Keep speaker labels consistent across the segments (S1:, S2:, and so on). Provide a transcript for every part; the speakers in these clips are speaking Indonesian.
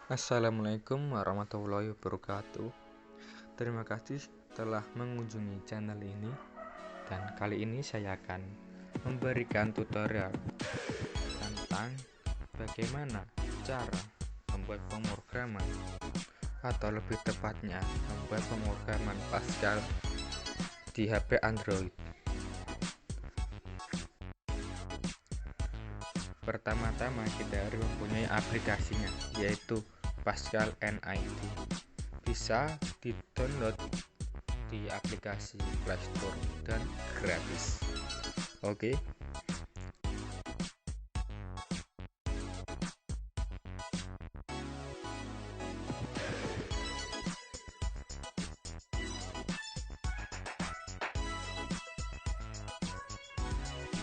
S1: Assalamualaikum warahmatullahi wabarakatuh. Terima kasih telah mengunjungi channel ini. Dan kali ini saya akan memberikan tutorial tentang bagaimana cara membuat pemrograman, atau lebih tepatnya membuat pemrograman Pascal di HP Android. Pertama-tama kita harus mempunyai aplikasinya, yaitu Pascal NID. Bisa di-download di aplikasi Play Store dan gratis. Oke.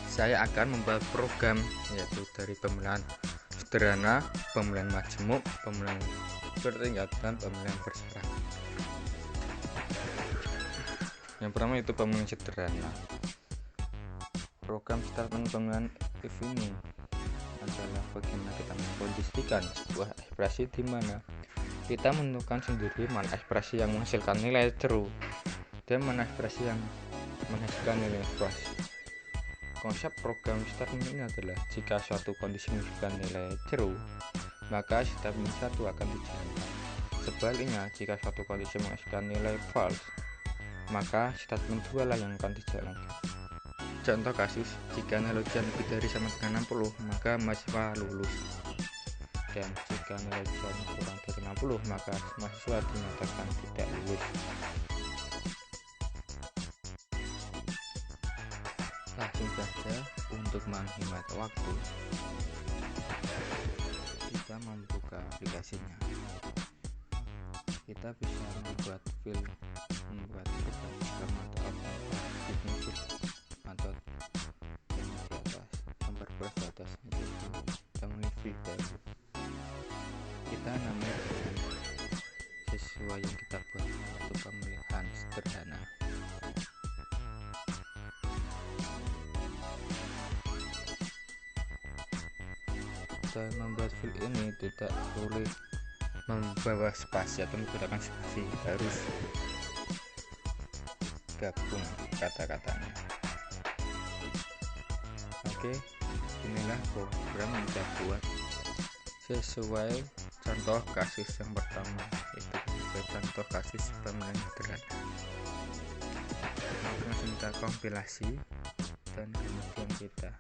S1: Saya akan membuat program, yaitu dari pemilihan sederhana, pemilihan majemuk, pemilihan bertingkat, dan pemilihan bersyarat. Yang pertama itu pemilihan sederhana. Program statement pemilihan if ini adalah bagaimana kita mengkondisikan sebuah ekspresi di mana kita menentukan sendiri mana ekspresi yang menghasilkan nilai true dan mana ekspresi yang menghasilkan nilai false. Konsep program statement ini adalah jika suatu kondisi menghasilkan nilai true, maka statement 1 akan dijalankan. Sebaliknya, jika suatu kondisi menghasilkan nilai false, maka statement 2 lah yang akan dijalankan. Contoh kasus, jika nilai ujian lebih dari sama dengan 60, maka mahasiswa lulus. Dan jika nilai ujian kurang dari 60, maka mahasiswa dinyatakan tidak lulus. Langsung saja, untuk menghemat waktu, kita membuka aplikasinya. Kita bisa membuat file, membuat program atau aplikasi atau yang di atas, gambar plus di atas itu kita memilih file baru. Kita namai dengan sesuai yang kita buat untuk pemilihan sederhana. Dan membuat file ini tidak boleh membawa spasi atau menggunakan spasi, harus gabung kata-katanya. Oke, inilah program yang kita buat sesuai contoh kasus yang pertama, itu sesuai contoh kasus pemilihan sederhana. Langsung kita kompilasi dan kemudian kita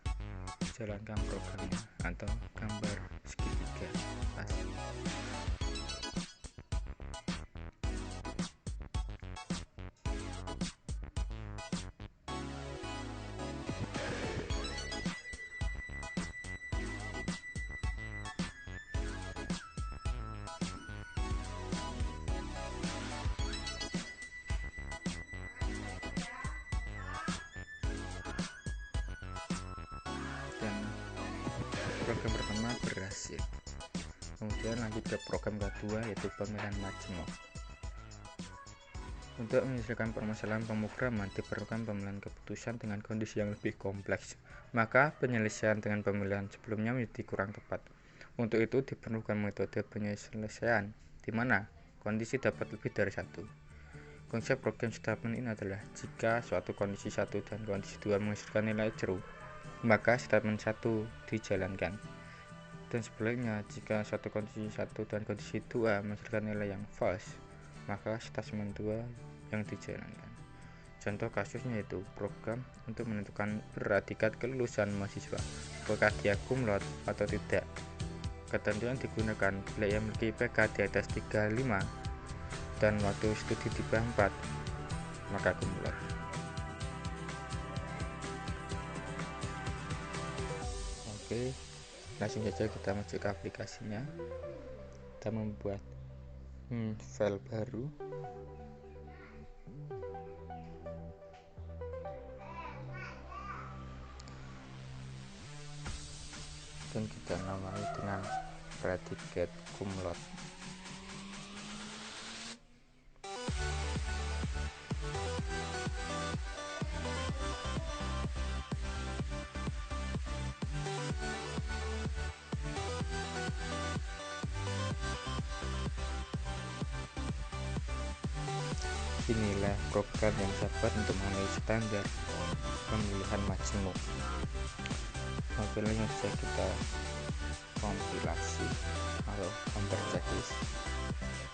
S1: jalankan programnya atau gambar segitiga pas. Dan program pertama berhasil. Kemudian lanjut ke program kedua, yaitu pemilihan majemuk. Untuk menyelesaikan permasalahan pemrograman diperlukan pemilihan keputusan dengan kondisi yang lebih kompleks, maka penyelesaian dengan pemilihan sebelumnya menjadi kurang tepat. Untuk itu diperlukan metode penyelesaian di mana kondisi dapat lebih dari satu. Konsep program statement ini adalah jika suatu kondisi 1 dan kondisi 2 menghasilkan nilai true, maka statement 1 dijalankan. Dan sebaliknya, jika suatu kondisi 1 dan kondisi 2 menghasilkan nilai yang false, maka statement 2 yang dijalankan. Contoh kasusnya itu program untuk menentukan predikat kelulusan mahasiswa, apakah dia cum laude atau tidak. Ketentuan digunakan bila ia memiliki IPK di atas 35 dan waktu studi di bawah 4, maka cum laude. Oke, langsung saja kita masuk ke aplikasinya. Kita membuat file baru. Dan kita namai dengan predikat cum laude. Inilah program yang dapat untuk memenuhi standar pemilihan majemuk. Mobilnya bisa kita kompilasi atau gambar checklist.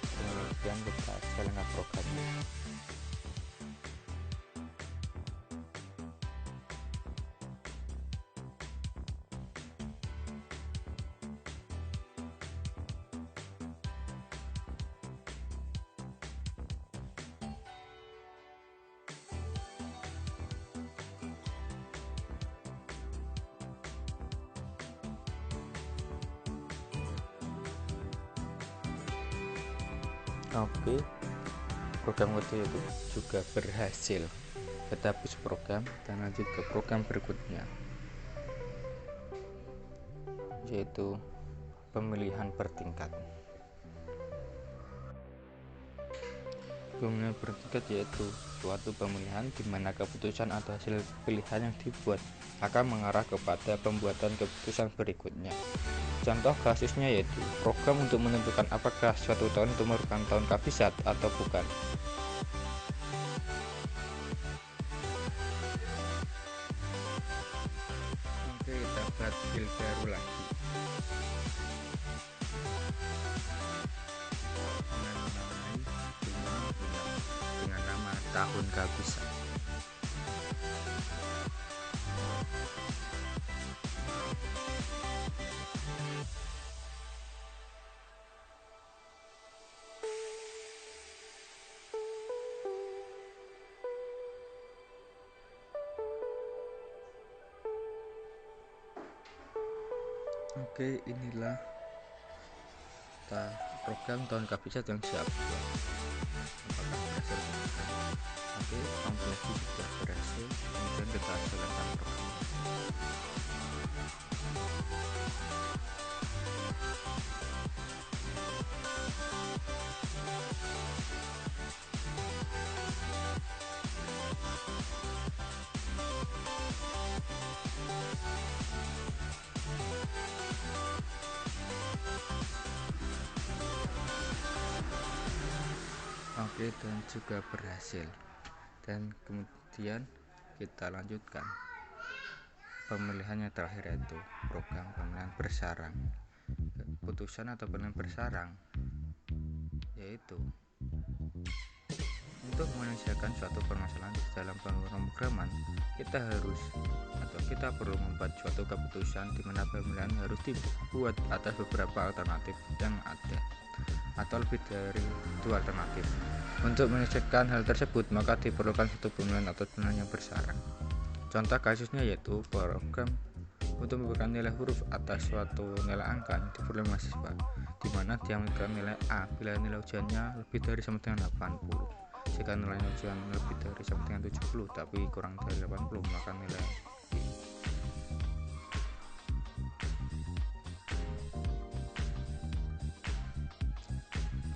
S1: Kemudian kita jalankan programnya. Oke, program kedua itu juga berhasil. Kita hapus program dan lanjut ke program berikutnya, yaitu pemilihan bertingkat. Pemilihan bertingkat yaitu suatu pemilihan di mana keputusan atau hasil pilihan yang dibuat akan mengarah kepada pembuatan keputusan berikutnya. Contoh kasusnya yaitu program untuk menentukan apakah suatu tahun itu merupakan tahun kabisat atau bukan. Oke, kita buat file baru lagi dengan nama tahun kabisat. Oke, inilah program tahun kabisat yang siap. Apakah berhasil? Oke, kompilasi sudah berhasil. Kemudian kita jalankan program. Oke, dan juga berhasil. Dan kemudian kita lanjutkan pemilihannya terakhir, yaitu program pemilihan bersarang. Keputusan atau pemilihan bersarang yaitu untuk menyelesaikan suatu permasalahan di dalam pemrograman, kita perlu membuat suatu keputusan di mana pemilihan harus dibuat atas beberapa alternatif yang ada atau lebih dari 2 alternatif. Untuk menyelesaikan hal tersebut, maka diperlukan suatu pemilihan atau pemilihan yang bersarang. Contoh kasusnya yaitu program untuk memberikan nilai huruf atas suatu nilai angka yang diperoleh mahasiswa, di mana dia memberikan nilai A bila nilai ujiannya lebih dari sama dengan 80. Jika nilai ujian lebih dari sama dengan 70 tapi kurang dari 80, maka nilai B.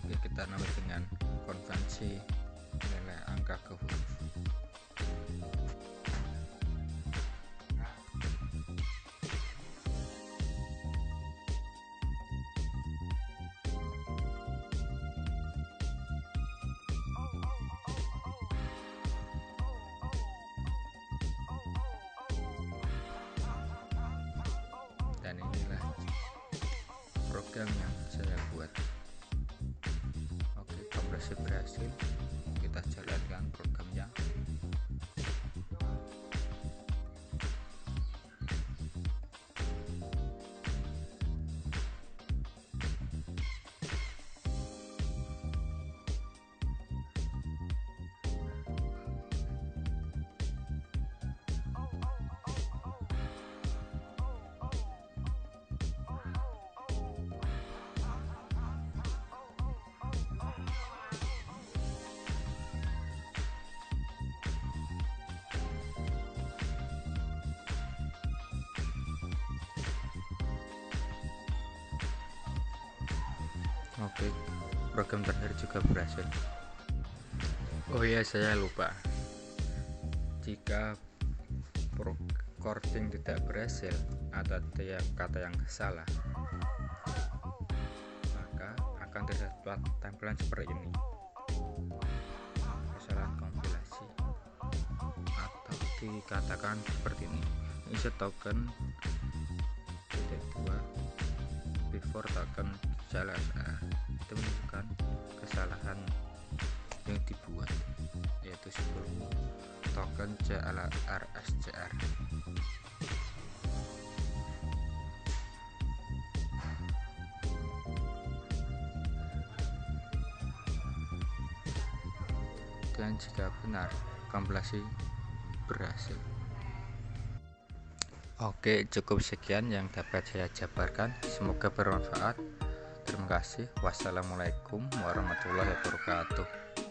S1: Oke, kita namai dengan konvensi nilai angka ke huruf. Dan inilah program yang saya buat. Oke, kompilasi berhasil. Kita jalankan programnya. Oke, program terakhir juga berhasil. Oh iya, saya lupa. Jika recording tidak berhasil atau ada kata yang salah, maka akan terdapat tampilan seperti ini. dikatakan seperti ini: insert token titik 2 before token CLSR. Itu menunjukkan kesalahan yang dibuat, yaitu sebelum token CLRSCR. Dan jika benar, kompilasi berhasil. Oke, cukup sekian yang dapat saya jabarkan. Semoga bermanfaat. Terima kasih. Wassalamualaikum warahmatullahi wabarakatuh.